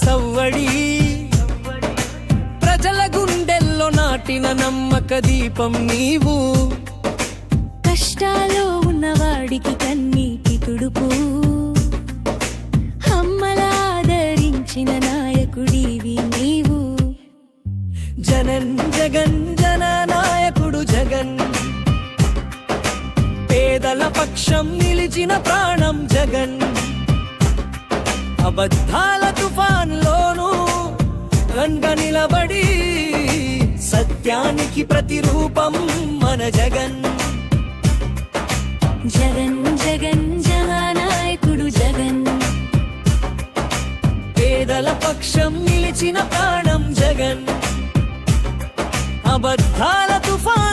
సవ్వడి, ప్రజల గుండెల్లో నాటిన నమ్మక దీపం నీవు. కష్టాల్లో ఉన్నవాడికి కన్నీటి తుడుపు, అమ్మలాదరించిన నాయకుడివి నీవు. జనన్ జగన్ జననాయకుడు జగన్, పేదల పక్షం నిలిచిన ప్రాణం జగన్. అబద్ధాల తుఫాన్లోనూ రంగా నిలబడి, సత్యానికి ప్రతిరూపం మన జగన్. జగన్ జగన్ జననాయకుడు జగన్, పేదల పక్షం నిలిచిన ప్రాణం జగన్. అబద్ధాల తుఫాన్